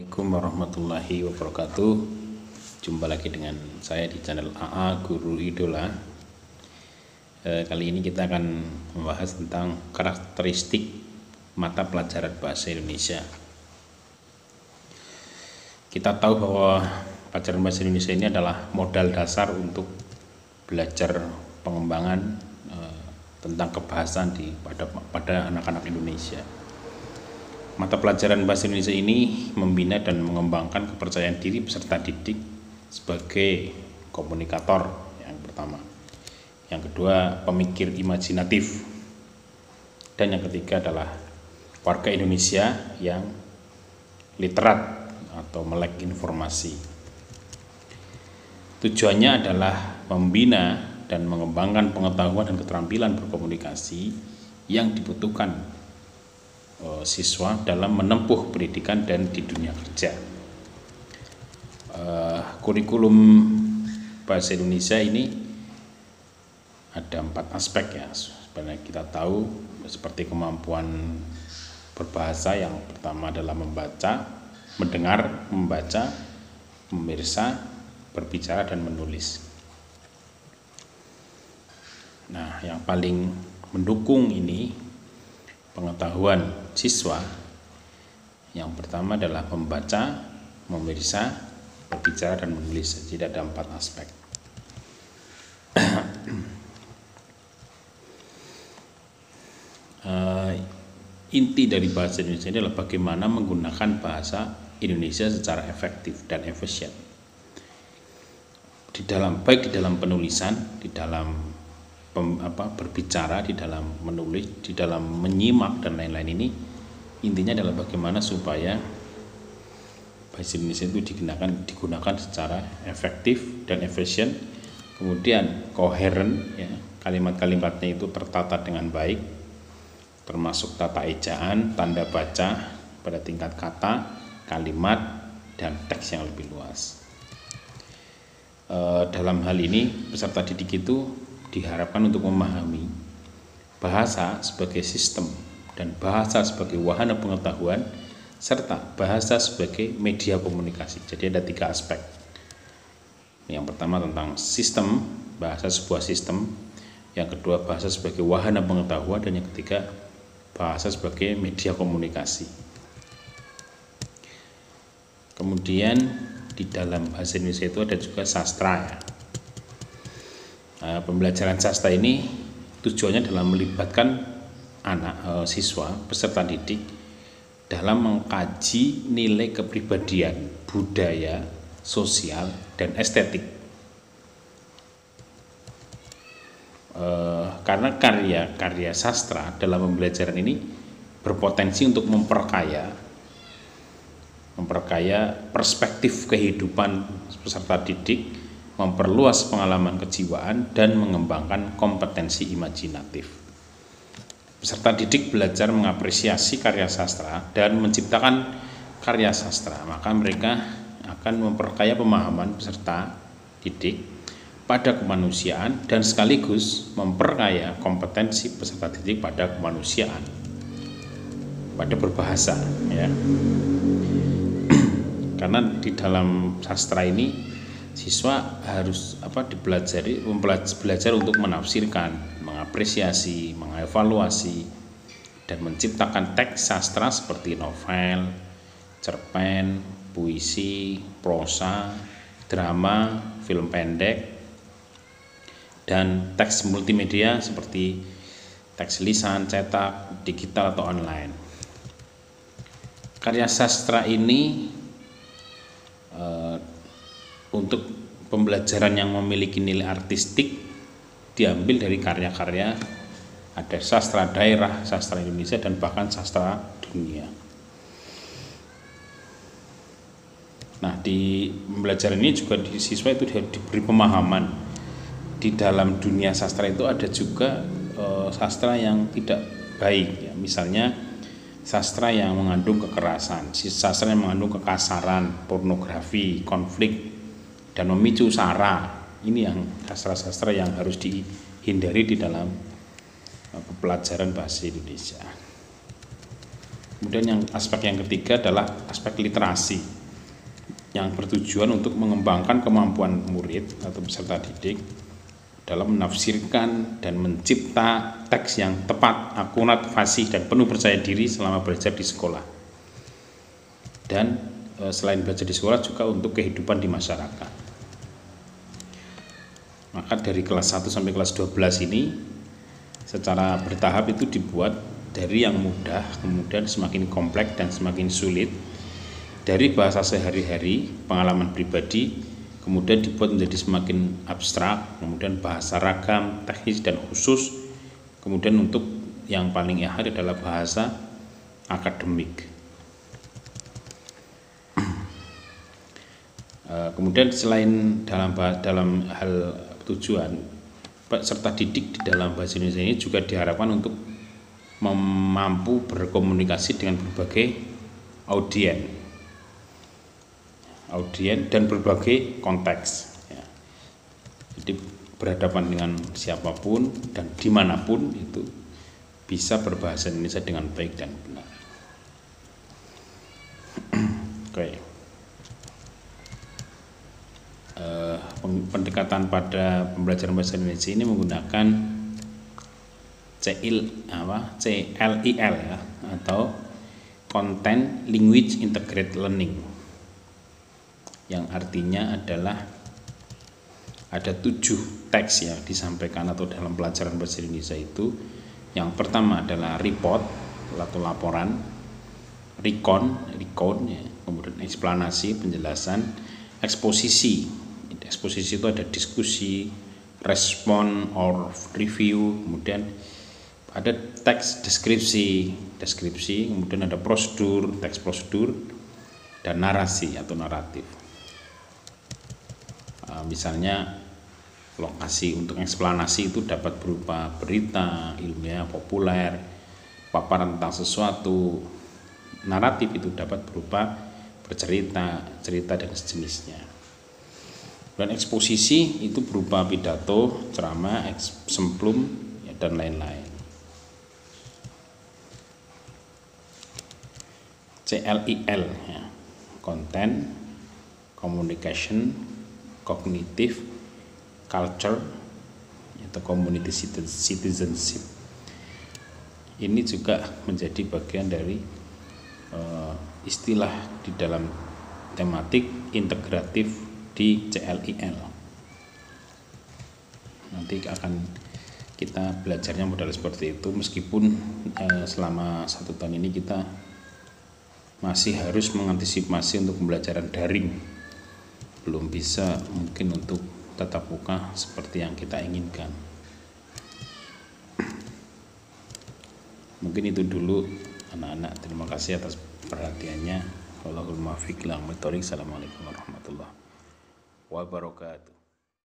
Assalamualaikum warahmatullahi wabarakatuh. Jumpa lagi dengan saya di channel AA Guru Idola. Kali ini kita akan membahas tentang karakteristik mata pelajaran bahasa Indonesia. Kita tahu bahwa pelajaran bahasa Indonesia ini adalah modal dasar untuk belajar pengembangan tentang kebahasaan pada anak-anak Indonesia. Mata pelajaran bahasa Indonesia ini membina dan mengembangkan kepercayaan diri peserta didik sebagai komunikator yang pertama. Yang kedua, pemikir imajinatif. Dan yang ketiga adalah warga Indonesia yang literat atau melek informasi. Tujuannya adalah membina dan mengembangkan pengetahuan dan keterampilan berkomunikasi yang dibutuhkan siswa dalam menempuh pendidikan dan di dunia kerja. Kurikulum bahasa Indonesia ini ada 4 aspek ya. Sebenarnya kita tahu seperti kemampuan berbahasa, yang pertama adalah membaca, mendengar, membaca, memirsa, berbicara, dan menulis. Nah, yang paling mendukung ini pengetahuan siswa yang pertama adalah membaca, memirsa, berbicara, dan menulis. Jadi ada 4 aspek. Inti dari bahasa Indonesia ini adalah bagaimana menggunakan bahasa Indonesia secara efektif dan efisien. Baik di dalam penulisan, di dalam berbicara, di dalam menulis, di dalam menyimak, dan lain-lain. Ini intinya adalah bagaimana supaya bahasa Indonesia itu digunakan secara efektif dan efisien, kemudian koheren ya, kalimat-kalimatnya itu tertata dengan baik, termasuk tata ejaan, tanda baca pada tingkat kata, kalimat, dan teks yang lebih luas. Dalam hal ini peserta didik itu diharapkan untuk memahami bahasa sebagai sistem dan bahasa sebagai wahana pengetahuan serta bahasa sebagai media komunikasi. Jadi ada 3 aspek. Yang pertama tentang sistem, bahasa sebuah sistem. Yang kedua bahasa sebagai wahana pengetahuan, dan yang ketiga bahasa sebagai media komunikasi. Kemudian di dalam bahasa Indonesia itu ada juga sastra ya. Pembelajaran sastra ini tujuannya adalah melibatkan siswa peserta didik dalam mengkaji nilai kepribadian, budaya, sosial, dan estetik. Karena karya sastra dalam pembelajaran ini berpotensi untuk memperkaya perspektif kehidupan peserta didik, memperluas pengalaman kejiwaan, dan mengembangkan kompetensi imajinatif. Peserta didik belajar mengapresiasi karya sastra dan menciptakan karya sastra, maka mereka akan memperkaya pemahaman peserta didik pada kemanusiaan dan sekaligus memperkaya kompetensi peserta didik pada kemanusiaan, pada berbahasa ya. Karena di dalam sastra ini siswa harus belajar untuk menafsirkan, mengapresiasi, mengevaluasi, dan menciptakan teks sastra seperti novel, cerpen, puisi, prosa, drama, film pendek, dan teks multimedia seperti teks lisan, cetak, digital, atau online. Karya sastra ini untuk pembelajaran yang memiliki nilai artistik diambil dari karya-karya, ada sastra daerah, sastra Indonesia, dan bahkan sastra dunia. Nah, di pembelajaran ini juga siswa itu diberi pemahaman di dalam dunia sastra itu ada juga sastra yang tidak baik ya. Misalnya sastra yang mengandung kekerasan, sastra yang mengandung kekasaran, pornografi, konflik, dan memicu sara. Ini yang sastra-sastra yang harus dihindari di dalam pelajaran bahasa Indonesia. Kemudian yang aspek yang ketiga adalah aspek literasi yang bertujuan untuk mengembangkan kemampuan murid atau peserta didik dalam menafsirkan dan mencipta teks yang tepat, akurat, fasih, dan penuh percaya diri selama belajar di sekolah. Dan selain belajar di sekolah juga untuk kehidupan di masyarakat. Maka dari kelas 1 sampai kelas 12 ini secara bertahap itu dibuat dari yang mudah, kemudian semakin kompleks dan semakin sulit, dari bahasa sehari-hari, pengalaman pribadi, kemudian dibuat menjadi semakin abstrak, kemudian bahasa ragam, teknis dan khusus, kemudian untuk yang paling akhir adalah bahasa akademik. Kemudian selain dalam hal tujuan, peserta didik di dalam bahasa Indonesia ini juga diharapkan untuk mampu berkomunikasi dengan berbagai audien dan berbagai konteks ya. Jadi berhadapan dengan siapapun dan dimanapun itu bisa berbahasa Indonesia dengan baik dan benar. Oke. Pendekatan pada pembelajaran bahasa Indonesia ini menggunakan CLIL ya, atau Content Language Integrated Learning, yang artinya adalah ada 7 teks yang disampaikan atau dalam pelajaran bahasa Indonesia itu. Yang pertama adalah report atau laporan, recon ya, kemudian eksplanasi, penjelasan, eksposisi itu ada diskusi, respon or review, kemudian ada teks deskripsi, kemudian ada prosedur, teks prosedur, dan narasi atau naratif. Misalnya lokasi untuk eksplanasi itu dapat berupa berita, ilmiah, populer, paparan tentang sesuatu. Naratif itu dapat berupa bercerita, cerita dan sejenisnya. Dan eksposisi itu berupa pidato, ceramah, semplum ya, dan lain-lain. CLIL ya, Content, Communication, Cognitive, Culture atau Community Citizenship. Ini juga menjadi bagian dari istilah di dalam tematik integratif di CLIL. Nanti akan kita belajarnya modal seperti itu, meskipun selama 1 tahun ini kita masih harus mengantisipasi untuk pembelajaran daring, belum bisa mungkin untuk tatap muka seperti yang kita inginkan. Mungkin itu dulu anak-anak, terima kasih atas perhatiannya. Wallahul muwaffiq ila aqwamit thoriq. Assalamualaikum warahmatullahi wabarakatuh.